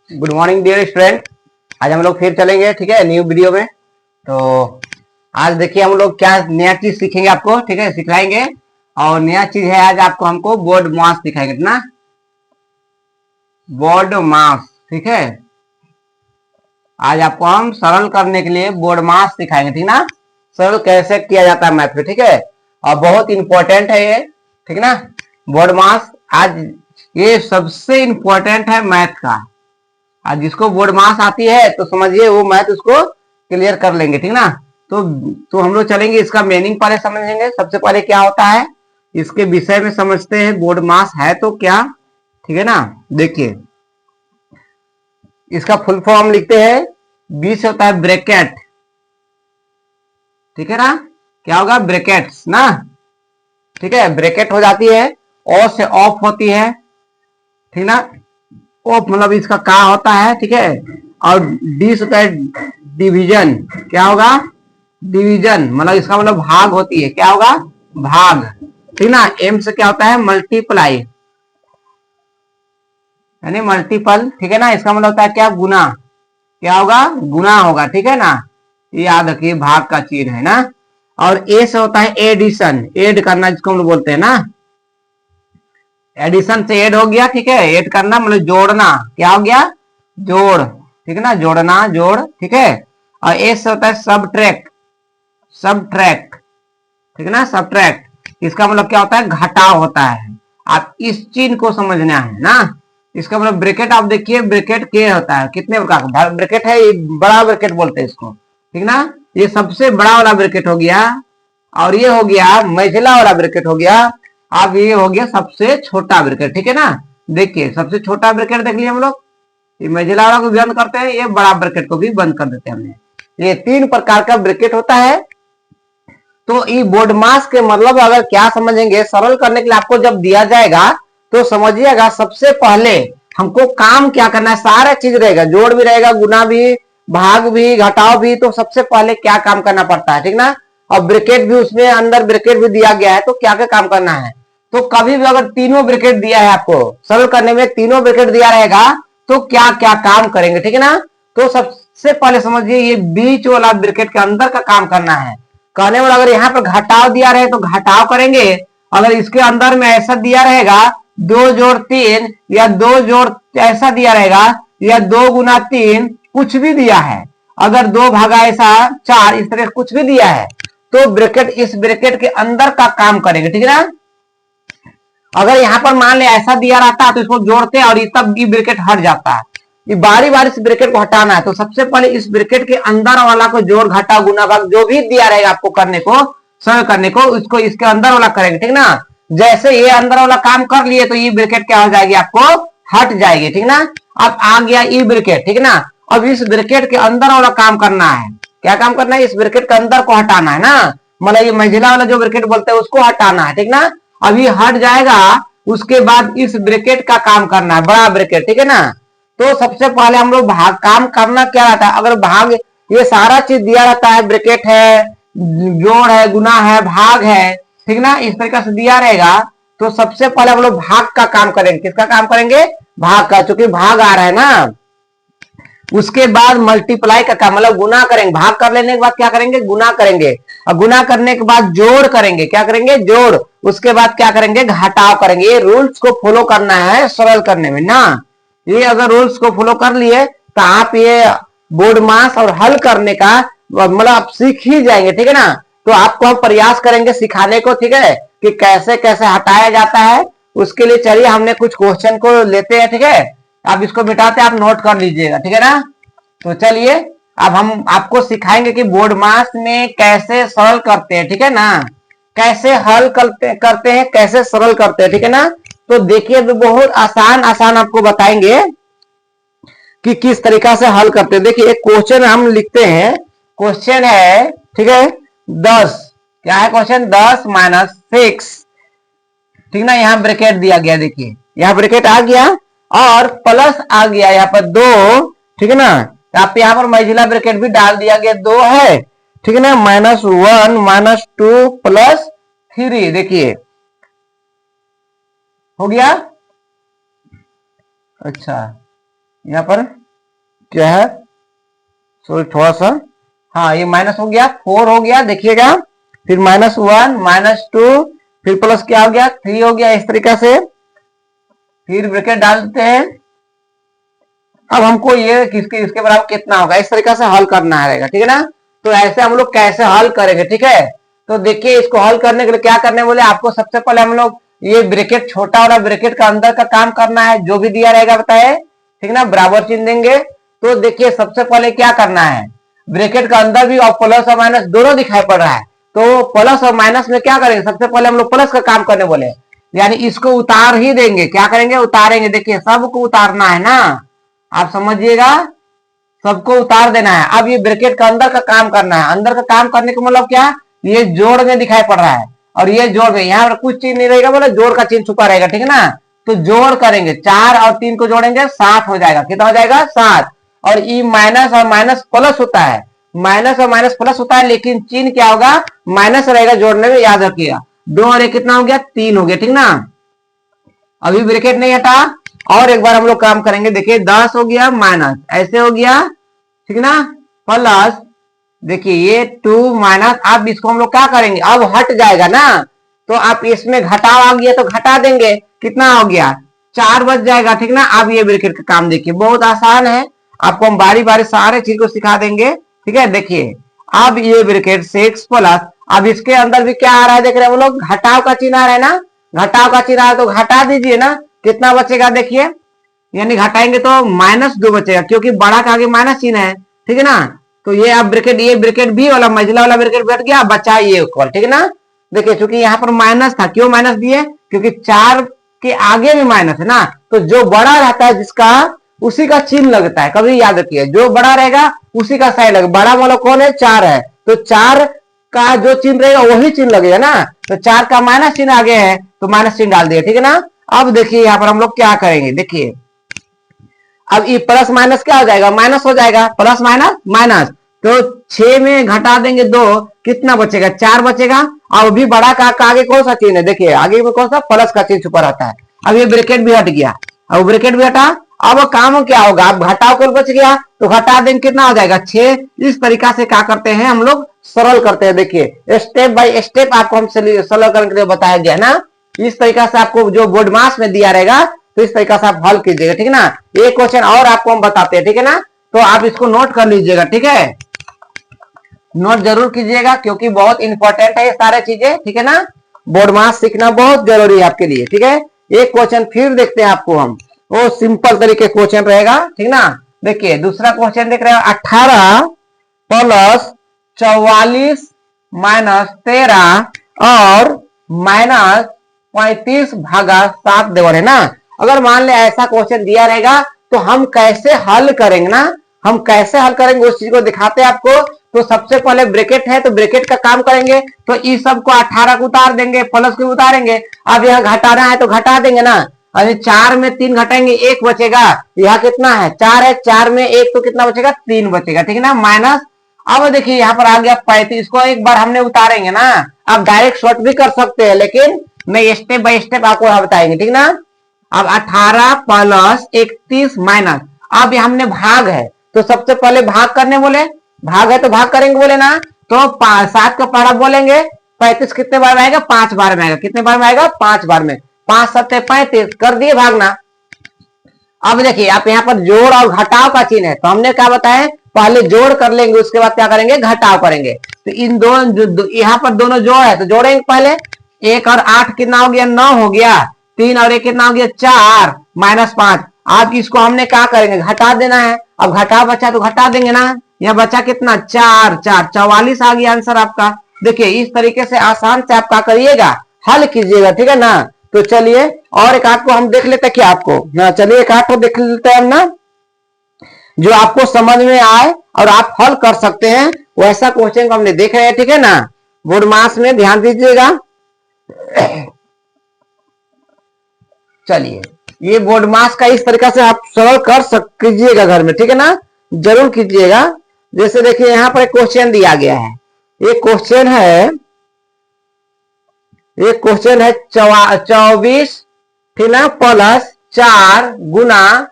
Good morning dear student. आज हम लोग फिर चलेंगे, ठीक है, न्यू वीडियो में। तो आज देखिए हम लोग क्या नया चीज सीखेंगे आपको, ठीक है, सिखाएंगे। और नया चीज है आज आपको हमको बोर्ड मास दिखाएंगे ना, बोर्ड मास, ठीक है। आज आपको हम सरल करने के लिए बोर्ड मास सिखाएंगे, ठीक ना। सरल कैसे किया जाता है मैथ में, ठीक है। और बहुत इंपॉर्टेंट है ये, ठीक ना। बोर्ड मास आज ये सबसे इंपॉर्टेंट है मैथ का। आज जिसको बोर्ड मास आती है तो समझिए वो मैथ उसको क्लियर कर लेंगे, ठीक ना। तो हम लोग चलेंगे, इसका मीनिंग पहले समझेंगे। सबसे पहले क्या होता है इसके विषय में समझते हैं, बोर्ड मास है तो क्या, ठीक है ना। देखिए इसका फुल फॉर्म लिखते हैं, बीच होता है ब्रैकेट, ठीक है ना। क्या होगा, ब्रैकेट्स ना, ठीक है। ब्रैकेट हो जाती है, ओ से ऑफ होती है, ठीक ना। ऑफ मतलब इसका का होता है, ठीक है। और डी से होता है डिवीजन, क्या होगा, डिवीजन मतलब इसका मतलब भाग होती है, क्या होगा, भाग, ठीक ना। एम से क्या होता है, मल्टीप्लाई यानी मल्टीपल, ठीक है ना। इसका मतलब होता है क्या, गुना, क्या होगा, गुना होगा, ठीक है ना। ये याद रखिए, भाग का चिन्ह है ना। और ए से होता है एडिशन, एड करना जिसको हम लोग बोलते हैं ना। एडिशन से एड हो गया, ठीक है, एड करना मतलब जोड़ना, क्या हो गया, जोड़, ठीक है ना, जोड़ना, जोड़, ठीक है। और एस से होता है सब ट्रैक, सब ट्रैक, ठीक है ना, सब ट्रैक। इसका मतलब क्या होता है, घटाव होता है। आप इस चिन्ह को समझना है ना। इसका मतलब ब्रैकेट आप देखिए, ब्रैकेट के होता है कितने प्रकार का ब्रैकेट है, ये बड़ा ब्रैकेट बोलते हैं इसको, ठीक ना। ये सबसे बड़ा वाला ब्रैकेट हो गया, और ये हो गया मझला वाला ब्रैकेट हो गया। अब ये हो गया सबसे छोटा ब्रैकेट, ठीक है ना। देखिए सबसे छोटा ब्रैकेट देख लिया हम लोग, ये मझला वाला को बंद करते हैं, ये बड़ा ब्रैकेट को भी बंद कर देते हैं हमने। ये तीन प्रकार का ब्रैकेट होता है। तो ये बोर्ड मास के मतलब अगर क्या समझेंगे, सरल करने के लिए आपको जब दिया जाएगा तो समझिएगा सबसे पहले हमको काम क्या करना है, सारा चीज रहेगा, जोड़ भी रहेगा, गुना भी, भाग भी, घटाव भी। तो सबसे पहले क्या काम करना पड़ता है, ठीक ना। और ब्रैकेट भी उसमें अंदर ब्रैकेट भी दिया गया है, तो क्या क्या काम करना है। तो कभी भी अगर तीनों ब्रैकेट दिया है आपको सरल करने में, तीनों ब्रैकेट दिया रहेगा तो क्या क्या काम करेंगे, ठीक है ना। तो सबसे पहले समझिए ये बीच वाला ब्रैकेट के अंदर का काम करना है। कहने वाला अगर यहाँ पर घटाव दिया रहे तो घटाव करेंगे। अगर इसके अंदर में ऐसा दिया रहेगा 2 जोड़ 3, या 2 जोड़ ऐसा दिया रहेगा, या 2 गुना 3, कुछ भी दिया है, अगर 2 भागा ऐसा 4, इस तरह कुछ भी दिया है, तो ब्रैकेट इस ब्रैकेट के अंदर का काम करेंगे, ठीक है ना। अगर यहाँ पर मान ले ऐसा दिया रहता तो इसको जोड़ते और तब ये ब्रैकेट हट जाता है। ये बारी बारी इस ब्रैकेट को हटाना है, तो सबसे पहले इस ब्रैकेट के अंदर वाला को जोड़ घटा गुना भाग जो भी दिया रहेगा आपको करने को, सरल करने को, उसको इसके अंदर वाला करेंगे, ठीक ना। जैसे ये अंदर वाला काम कर लिए तो ये ब्रैकेट क्या हो जाएगी, आपको हट जाएगी, ठीक ना। अब आ गया ई ब्रैकेट, ठीक ना। अब इस ब्रैकेट के अंदर वाला काम करना है, क्या काम करना है, इस ब्रैकेट के अंदर को हटाना है ना। मतलब ये महिला वाला जो ब्रैकेट बोलते हैं उसको हटाना है, ठीक ना। अभी हट जाएगा, उसके बाद इस ब्रैकेट का काम करना है, बड़ा ब्रैकेट, ठीक है ना। तो सबसे पहले हम लोग भाग काम करना क्या रहता है, अगर भाग ये सारा चीज दिया रहता है, ब्रैकेट है, जोड़ है, गुना है, भाग है, ठीक ना, इस तरीके से दिया रहेगा। तो सबसे पहले हम लोग भाग का काम करेंगे, किसका काम करेंगे, भाग का, चूंकि भाग आ रहा है ना। उसके बाद मल्टीप्लाई का काम मतलब गुना करेंगे, भाग कर लेने के बाद क्या करेंगे, गुना करेंगे। और गुना करने के बाद जोड़ करेंगे, क्या करेंगे, जोड़। उसके बाद क्या करेंगे, घटाव करेंगे। ये रूल्स को फॉलो करना है सरल करने में ना। ये अगर रूल्स को फॉलो कर लिए तो आप ये बोर्ड मास और हल करने का मतलब आप सीख ही जाएंगे, ठीक है ना। तो आपको हम प्रयास करेंगे सिखाने को, ठीक है, कि कैसे कैसे हटाया जाता है। उसके लिए चलिए हमने कुछ क्वेश्चन को लेते हैं, ठीक है। आप इसको मिटाते आप नोट कर लीजिएगा, ठीक है ना। तो चलिए अब हम आपको सिखाएंगे कि बोर्ड मास में कैसे सरल करते हैं, ठीक है ना, कैसे हल करते हैं, कैसे सरल करते हैं, ठीक है ना। तो देखिए तो बहुत आसान आसान आपको बताएंगे कि किस तरीका से हल करते हैं। देखिए एक क्वेश्चन हम लिखते हैं, क्वेश्चन है, ठीक है, 10, क्या है क्वेश्चन, 10 - 6, ठीक ना। यहाँ ब्रैकेट दिया गया, देखिए यहाँ ब्रैकेट आ गया और प्लस आ गया यहाँ पर 2, ठीक है ना। आप यहाँ पर महिला ब्रैकेट भी डाल दिया गया, 2 है, ठीक है ना। -1 - 2 +3, देखिए हो गया। अच्छा यहाँ पर क्या है, सॉरी थोड़ा सा, हाँ ये माइनस हो गया, 4 हो गया देखिएगा, फिर -1 -2, फिर प्लस क्या हो गया 3 हो गया, इस तरीके से फिर ब्रैकेट डालते हैं। अब हमको ये किसके इसके बराबर कितना होगा इस तरीके से हल करना रहेगा, ठीक है ना। तो ऐसे हम लोग कैसे हल करेंगे, ठीक है। तो देखिए इसको हल करने के लिए क्या करने बोले आपको, सबसे पहले हम लोग ये ब्रैकेट छोटा वाला ब्रैकेट का अंदर का काम करना है, जो भी दिया रहेगा बताए, ठीक ना, बराबर चिन्ह देंगे। तो देखिए सबसे पहले क्या करना है, ब्रैकेट का अंदर भी और प्लस और माइनस दोनों दिखाई पड़ रहा है, तो प्लस और माइनस में क्या करेंगे, सबसे पहले हम लोग प्लस का काम करने बोले, यानी इसको उतार ही देंगे, क्या करेंगे उतारेंगे। देखिए सबको उतारना है ना, आप समझिएगा, सबको उतार देना है। अब ये ब्रैकेट का अंदर का काम करना है, अंदर का काम करने का मतलब क्या, ये जोड़ में दिखाई पड़ रहा है और ये जोड़ में, यहाँ पर कुछ चीज नहीं रहेगा, बोले जोड़ का चिन्ह छुपा रहेगा, ठीक है ना। तो जोड़ करेंगे, 4 और 3 को जोड़ेंगे 7 हो जाएगा, कितना हो जाएगा 7। और ई माइनस और माइनस प्लस होता है, माइनस और माइनस प्लस होता है, लेकिन चिन्ह क्या होगा माइनस रहेगा जोड़ने में, याद रखिएगा। 2 और 1 कितना हो गया 3 हो गया, ठीक ना। अभी ब्रैकेट नहीं हटा, और एक बार हम लोग काम करेंगे, देखिए 10 हो गया माइनस ऐसे हो गया, ठीक ना, प्लस देखिए ये 2 माइनस, अब इसको हम लोग क्या करेंगे, अब हट जाएगा ना, तो आप इसमें घटाव आ गया तो घटा देंगे, कितना हो गया 4 बच जाएगा, ठीक ना। अब ये ब्रैकेट का काम देखिए बहुत आसान है, आपको हम बारी बारी सारे चीज को सिखा देंगे, ठीक है। देखिए अब ये ब्रैकेट 6 प्लस, अब इसके अंदर भी क्या आ रहा है देख रहे हैं वो लोग, घटाव का चिन्ह आ रहा है ना, घटाव का चिन्ह आ रहा है तो घटा दीजिए ना, कितना बचेगा देखिए, यानी घटाएंगे तो -2 बचेगा, क्योंकि बड़ा का आगे माइनस चिन्ह है, ठीक है ना। तो ये अब ब्रैकेट, ये ब्रैकेट भी वाला मझला वाला ब्रैकेट बैठ गया, बचा ये इक्वल, ठीक है ना। देखिए चूंकि यहाँ पर माइनस था, क्यों माइनस दिए, क्योंकि 4 के आगे में माइनस है ना, तो जो बड़ा रहता है जिसका उसी का चिन्ह लगता है, कभी याद रखिए जो बड़ा रहेगा उसी का साइन लगेगा, बड़ा वाला कौन है 4 है, तो 4 का जो चिन्ह रहेगा वही चिन्ह लगेगा ना, तो 4 का माइनस चिन्ह आगे है तो माइनस चिन्ह डाल दिया, ठीक है ना। अब देखिए यहाँ पर हम लोग क्या करेंगे, देखिए अब ये प्लस माइनस क्या हो जाएगा, माइनस हो जाएगा, प्लस माइनस माइनस, तो 6 में घटा देंगे 2, कितना बचेगा 4 बचेगा। और भी बड़ा का आगे कौन सा चिन्ह है, देखिए आगे में कौन सा प्लस का चिन्ह छुपा रहता है। अब ये ब्रैकेट भी हट गया, अब ब्रैकेट भी हटा, अब काम क्या होगा, अब घटाव को बच गया तो घटा देंगे, कितना हो जाएगा 6। इस तरीका से क्या करते हैं हम लोग, सरल करते हैं। देखिए स्टेप बाय स्टेप आपको हम सरल करने के लिए बताया गया ना, इस तरीका से आपको जो बोर्ड मास में दिया रहेगा तो इस तरीका से आप हल कीजिएगा, ठीक है ना। एक क्वेश्चन और आपको हम बताते हैं, ठीक है ना, तो आप इसको नोट कर लीजिएगा, ठीक है, नोट जरूर कीजिएगा क्योंकि बहुत इंपॉर्टेंट है ये सारे चीजें, ठीक है ना। बोर्ड मास सीखना बहुत जरूरी है आपके लिए, ठीक है। एक क्वेश्चन फिर देखते हैं आपको हम, वो सिंपल तरीके क्वेश्चन रहेगा, ठीक ना। देखिए दूसरा क्वेश्चन देख रहे हैं, 18 प्लस 44 माइनस 13 और -35/7 देवर है ना। अगर मान ले ऐसा क्वेश्चन दिया रहेगा तो हम कैसे हल करेंगे ना, हम कैसे हल करेंगे उस चीज को दिखाते हैं आपको। तो सबसे पहले ब्रैकेट है तो ब्रैकेट का काम करेंगे, तो इस सब को 18 को उतार देंगे, प्लस को उतारेंगे। अब यहाँ घटाना है तो घटा देंगे ना, अरे 4 में 3 घटाएंगे 1 बचेगा, यहाँ कितना है 4 है, 4 में 1 तो कितना बचेगा 3 बचेगा, ठीक है ना, माइनस। अब देखिए यहाँ पर आ गया 35, इसको एक बार हमने उतारेंगे ना, आप डायरेक्ट शॉर्ट भी कर सकते हैं लेकिन मैं स्टेप बाय स्टेप आपको बताएंगे, ठीक ना। अब 18 प्लस 31 माइनस, अब हमने भाग है तो सबसे पहले भाग करने बोले, भाग है तो भाग करेंगे बोले ना, तो 7 का पहाड़ा बोलेंगे, 35 कितने बार में आएगा 5 बार में आएगा, कितने बार में आएगा 5 बार में, 5 7 35 कर दिए भागना। अब देखिए आप यहाँ पर जोड़ और घटाव का चिन्ह है, तो हमने क्या बताया पहले जोड़ कर लेंगे उसके बाद क्या करेंगे घटाव करेंगे। तो इन दोनों यहाँ पर दोनों जोड़ है तो जोड़ेंगे पहले, 1 और 8 कितना हो गया 9 हो गया, 3 और 1 कितना हो गया 4 -5। अब इसको हमने क्या करेंगे घटा देना है, अब घटाव बचा तो घटा देंगे ना, यह बचा कितना 4 4 44 आ गया आंसर आपका। देखिए इस तरीके से आसान से आप क्या करिएगा हल कीजिएगा, ठीक है ना। तो चलिए और एक आठ को हम देख लेते हैं क्या आपको, चलिए एक आठ को देख लेते हैं हम ना, जो आपको समझ में आए और आप हल कर सकते हैं वैसा क्वेश्चन को हमने देख रहे हैं, ठीक है ना। बोर्ड मास में ध्यान दीजिएगा। चलिए ये बोर्ड मास का इस तरीका से आप सरल कर कीजिएगा घर में, ठीक है ना, जरूर कीजिएगा। जैसे देखिए यहाँ पर एक क्वेश्चन दिया गया है, एक क्वेश्चन है 24 ठीक ना प्लस 4 गुना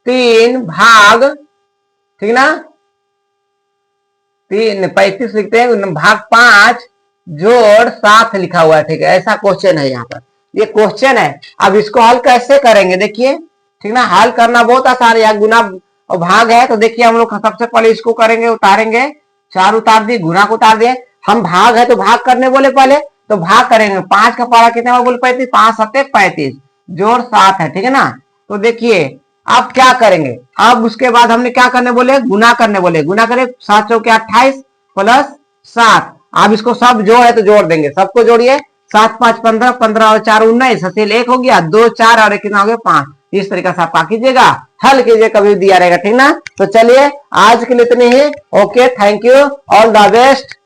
3 भाग, ठीक ना, 35 लिखते हैं, भाग 5 जोड़ 7 लिखा हुआ है, ठीक है। ऐसा क्वेश्चन है यहाँ पर, ये क्वेश्चन है। अब इसको हल कैसे करेंगे देखिए, ठीक ना। हल करना बहुत आसान है, यहाँ गुना और भाग है, तो देखिए हम लोग सबसे पहले इसको करेंगे, उतारेंगे, 4 उतार दिए, गुना को उतार दिए। हम भाग है तो भाग करने बोले पहले, तो भाग करेंगे। 5 का पारा कितना बोले 35, 5 7 35 जोड़ 7 है, ठीक है ना। तो देखिए अब क्या करेंगे, अब उसके बाद हमने क्या करने बोले, गुना करने बोले। गुना करें 7 चौके 28 प्लस 7। अब इसको सब जोड़ है तो जोड़ देंगे, सबको जोड़िए। 7 5 15, 15 और 4 19, हासिल 1 हो गया, 2 4 और 1 कितना हो गया 5। इस तरीके से आप कीजिएगा, हल कीजिए, कभी दिया रहेगा, ठीक ना। तो चलिए आज के लिए इतने ही। Okay, thank you, all the best.